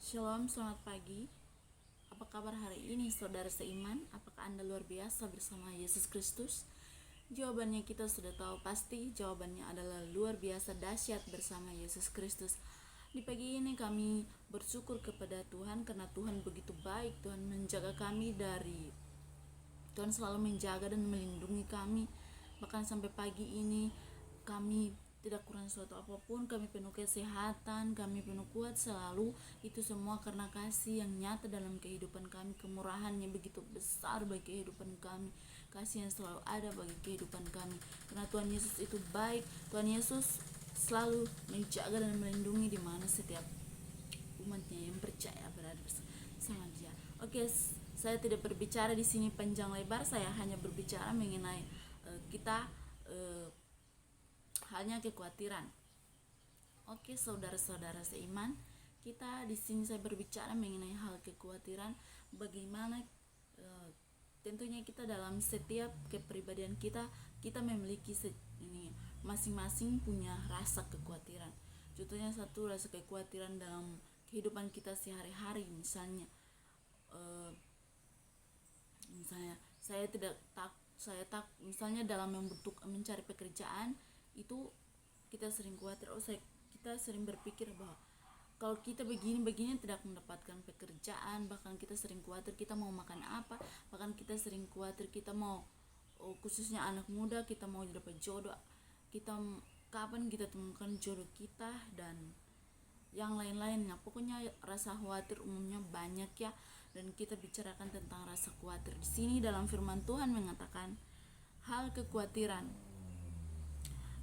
Shalom, selamat pagi. Apa kabar hari ini saudara seiman? Apakah Anda luar biasa bersama Yesus Kristus? Jawabannya kita sudah tahu pasti, jawabannya adalah luar biasa dahsyat bersama Yesus Kristus. Di pagi ini kami bersyukur kepada Tuhan karena Tuhan begitu baik. Tuhan menjaga kami Tuhan selalu menjaga dan melindungi kami. Bahkan sampai pagi ini kami tidak kurang suatu apapun, kami penuh kesehatan, kami penuh kuat selalu. Itu semua karena kasih yang nyata dalam kehidupan kami, kemurahannya begitu besar bagi kehidupan kami, kasih yang selalu ada bagi kehidupan kami. Karena Tuhan Yesus itu baik, Tuhan Yesus selalu menjaga dan melindungi di mana setiap umatnya yang percaya berada bersama Dia. Oke, saya tidak berbicara di sini panjang lebar, saya hanya berbicara mengenai kita halnya kekhawatiran. Oke, saudara-saudara seiman, kita di sini saya berbicara mengenai hal kekhawatiran, bagaimana tentunya kita dalam setiap kepribadian kita memiliki ini masing-masing punya rasa kekhawatiran. Contohnya satu rasa kekhawatiran dalam kehidupan kita sehari-hari, misalnya misalnya dalam mencari pekerjaan itu kita sering khawatir, kita sering berpikir bahwa kalau kita begini tidak mendapatkan pekerjaan, bahkan kita sering khawatir kita mau makan apa, bahkan kita sering khawatir kita mau khususnya anak muda, kita mau dapat jodoh, kapan kita temukan jodoh kita, dan yang lain-lainnya. Pokoknya rasa khawatir umumnya banyak ya, dan kita bicarakan tentang rasa khawatir. Di sini dalam firman Tuhan mengatakan hal kekhawatiran.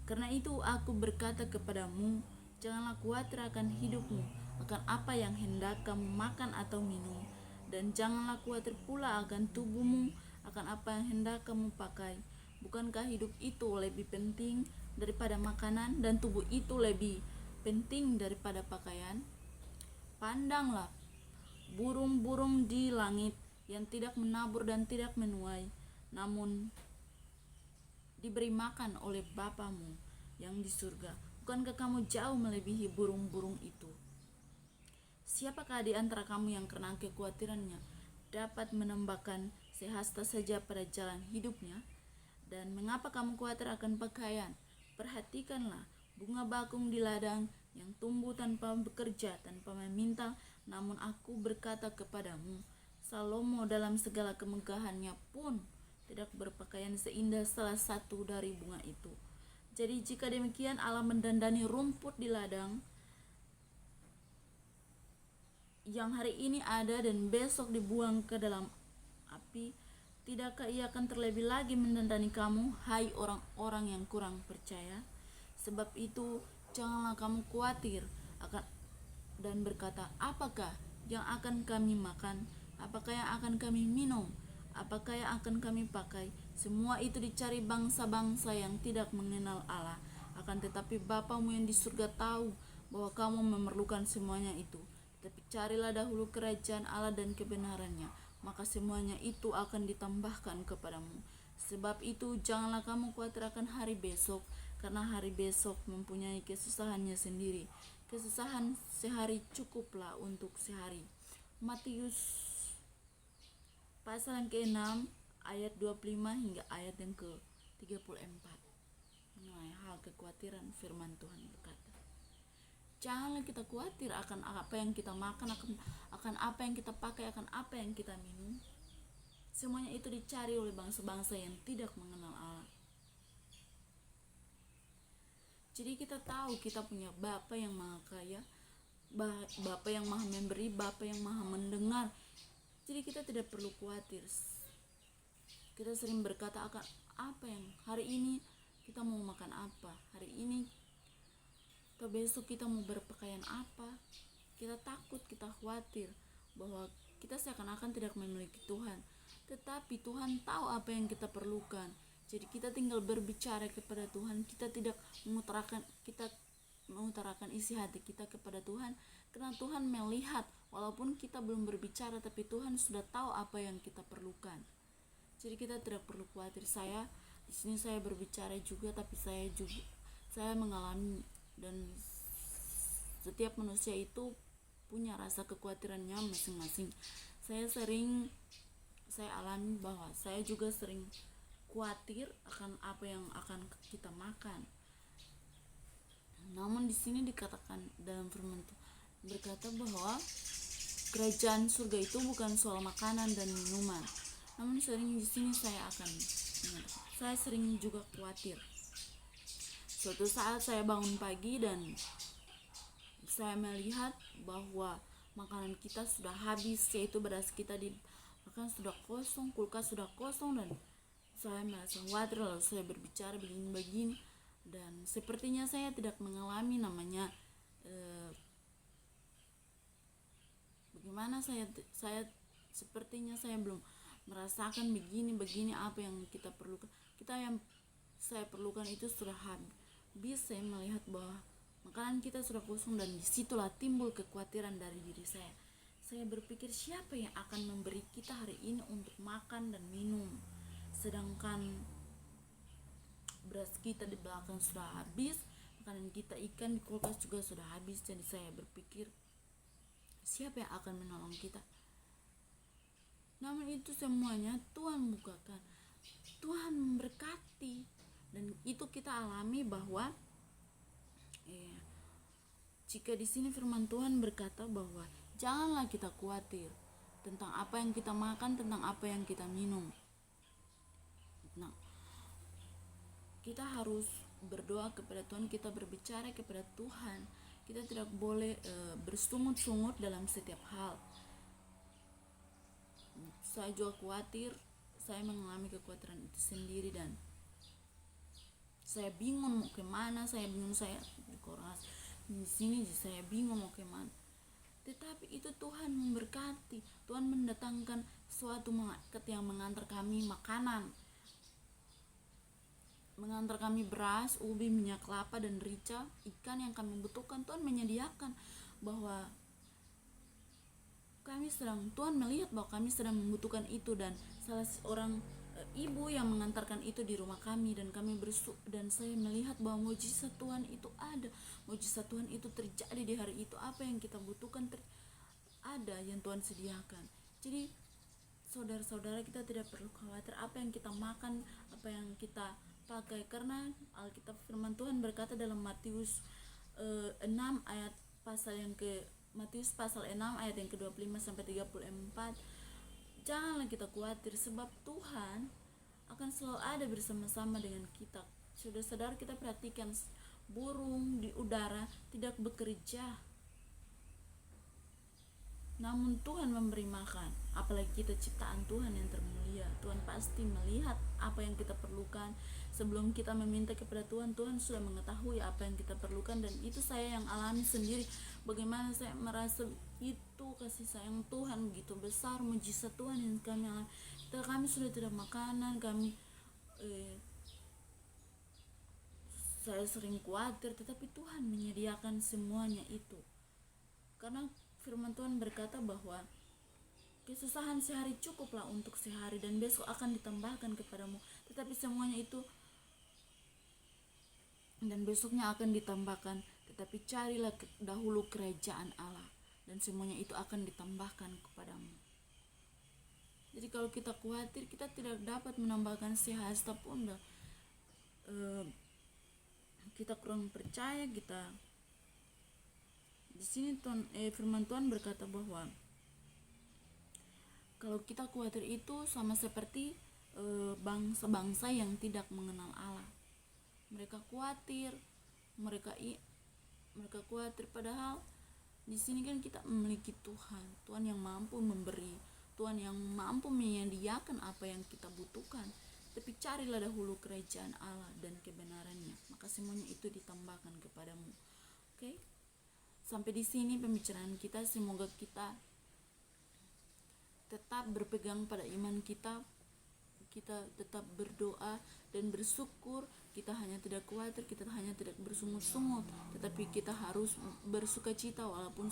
Karena itu aku berkata kepadamu, janganlah khawatir akan hidupmu, akan apa yang hendak kamu makan atau minum, dan janganlah khawatir pula akan tubuhmu, akan apa yang hendak kamu pakai. Bukankah hidup itu lebih penting daripada makanan, dan tubuh itu lebih penting daripada pakaian? Pandanglah burung-burung di langit yang tidak menabur dan tidak menuai, namun diberi makan oleh Bapamu yang di surga. Bukankah kamu jauh melebihi burung-burung itu? Siapakah di antara kamu yang karena kekhawatirannya dapat menambahkan sehasta saja pada jalan hidupnya? Dan mengapa kamu khawatir akan pakaian? Perhatikanlah bunga bakung di ladang yang tumbuh tanpa bekerja, tanpa meminta, namun aku berkata kepadamu, Salomo dalam segala kemegahannya pun tidak berpakaian seindah salah satu dari bunga itu. Jadi jika demikian Allah mendandani rumput di ladang yang hari ini ada dan besok dibuang ke dalam api, tidakkah Ia akan terlebih lagi mendandani kamu, hai orang-orang yang kurang percaya? Sebab itu janganlah kamu khawatir dan berkata, apakah yang akan kami makan, apakah yang akan kami minum, apakah yang akan kami pakai? Semua itu dicari bangsa-bangsa yang tidak mengenal Allah. Akan tetapi Bapamu yang di surga tahu bahwa kamu memerlukan semuanya itu. Tapi carilah dahulu kerajaan Allah dan kebenarannya, maka semuanya itu akan ditambahkan kepadamu. Sebab itu janganlah kamu khawatir akan hari besok, karena hari besok mempunyai kesusahannya sendiri. Kesusahan sehari cukuplah untuk sehari. Matius pasal yang ke-6 ayat 25 hingga ayat yang ke-34 mengenai hal kekhawatiran. Firman Tuhan berkata, janganlah kita khawatir akan apa yang kita makan, akan apa yang kita pakai, akan apa yang kita minum. Semuanya itu dicari oleh bangsa-bangsa yang tidak mengenal Allah. Jadi kita tahu kita punya Bapa yang maha kaya, Bapa yang maha memberi, Bapa yang maha mendengar. Jadi kita tidak perlu khawatir. Kita sering berkata akan apa yang hari ini kita mau makan apa, hari ini atau besok kita mau berpakaian apa. Kita takut, kita khawatir bahwa kita seakan-akan tidak memiliki Tuhan. Tetapi Tuhan tahu apa yang kita perlukan. Jadi kita tinggal berbicara kepada Tuhan. Kita tidak mengutarakan isi hati kita kepada Tuhan, karena Tuhan melihat walaupun kita belum berbicara, tapi Tuhan sudah tahu apa yang kita perlukan. Jadi kita tidak perlu khawatir. Di sini saya berbicara juga, tapi saya mengalami, dan setiap manusia itu punya rasa kekhawatirannya masing-masing. Saya alami bahwa saya juga sering khawatir akan apa yang akan kita makan. Namun di sini dikatakan dalam firman Tuhan berkata bahwa kerajaan surga itu bukan soal makanan dan minuman. Namun sering di sini saya sering juga khawatir. Suatu saat saya bangun pagi dan saya melihat bahwa makanan kita sudah habis, yaitu beras kita bahkan sudah kosong, kulkas sudah kosong, dan saya merasa khawatir. Lalu saya berbicara begini dan sepertinya saya tidak mengalami namanya bagaimana saya sepertinya saya belum merasakan begini apa yang kita perlukan. Yang saya perlukan itu sudah habis. Saya melihat bahwa makanan kita sudah kosong dan disitulah timbul kekhawatiran dari diri saya. Saya berpikir siapa yang akan memberi kita hari ini untuk makan dan minum, sedangkan beras kita di belakang sudah habis, makanan kita ikan di kulkas juga sudah habis. Jadi saya berpikir siapa yang akan menolong kita. Namun itu semuanya Tuhan bukakan, Tuhan memberkati, dan itu kita alami bahwa jika di sini firman Tuhan berkata bahwa janganlah kita khawatir tentang apa yang kita makan, tentang apa yang kita minum. Nah, kita harus berdoa kepada Tuhan, kita berbicara kepada Tuhan. Kita tidak boleh bersungut-sungut dalam setiap hal. Saya juga khawatir, saya mengalami kekhawatiran itu sendiri dan saya bingung mau kemana. Saya di Koras di sini saya bingung mau kemana. Tetapi itu Tuhan memberkati, Tuhan mendatangkan suatu malaikat yang mengantar kami makanan, mengantar kami beras, ubi, minyak kelapa, dan rica, ikan yang kami butuhkan. Tuhan menyediakan bahwa Tuhan melihat bahwa kami sedang membutuhkan itu, dan salah seorang ibu yang mengantarkan itu di rumah kami, dan dan saya melihat bahwa mujizat Tuhan itu ada, mujizat Tuhan itu terjadi di hari itu. Apa yang kita butuhkan ada yang Tuhan sediakan. Jadi saudara-saudara, kita tidak perlu khawatir apa yang kita makan, apa yang kita pakai, karena Alkitab firman Tuhan berkata dalam Matius 6 ayat Matius pasal 6 ayat yang ke-25 sampai 34. Janganlah kita khawatir, sebab Tuhan akan selalu ada bersama-sama dengan kita. Saudara-saudara, kita perhatikan burung di udara tidak bekerja, namun Tuhan memberi makan. Apalagi kita ciptaan Tuhan yang termulia. Tuhan pasti melihat apa yang kita perlukan. Sebelum kita meminta kepada Tuhan, Tuhan sudah mengetahui apa yang kita perlukan. Dan itu saya yang alami sendiri, bagaimana saya merasa itu kasih sayang Tuhan begitu besar, mujizat Tuhan yang kami alami. Kami sudah tidak makanan, saya sering khawatir, tetapi Tuhan menyediakan semuanya itu. Karena firman Tuhan berkata bahwa kesusahan sehari cukuplah untuk sehari, dan besok akan ditambahkan kepadamu. Tetapi semuanya itu dan besoknya akan ditambahkan. Tetapi carilah dahulu kerajaan Allah, dan semuanya itu akan ditambahkan kepadamu. Jadi kalau kita khawatir, kita tidak dapat menambahkan sehasta pun. Kita kurang percaya. Di sini firman Tuhan berkata bahwa kalau kita khawatir itu sama seperti bangsa-bangsa yang tidak mengenal Allah. Mereka khawatir, mereka khawatir, padahal di sini kan kita memiliki Tuhan yang mampu memberi, Tuhan yang mampu menyediakan apa yang kita butuhkan. Tapi carilah dahulu kerajaan Allah dan kebenarannya, maka semuanya itu ditambahkan kepadamu. Oke? Sampai di sini pembicaraan kita. Semoga kita tetap berpegang pada iman kita. Kita tetap berdoa dan bersyukur. Kita hanya tidak khawatir, kita hanya tidak bersungut-sungut, tetapi kita harus bersukacita walaupun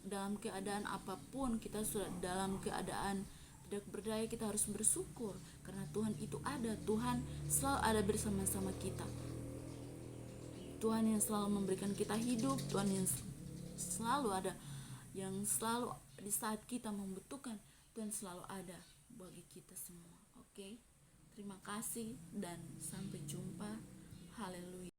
dalam keadaan apapun. Kita sudah dalam keadaan tidak berdaya, kita harus bersyukur karena Tuhan itu ada. Tuhan selalu ada bersama-sama kita. Tuhan yang selalu memberikan kita hidup, Tuhan yang selalu ada yang selalu di saat kita membutuhkan, Tuhan selalu ada bagi kita semua. Oke, terima kasih dan sampai jumpa. Haleluya.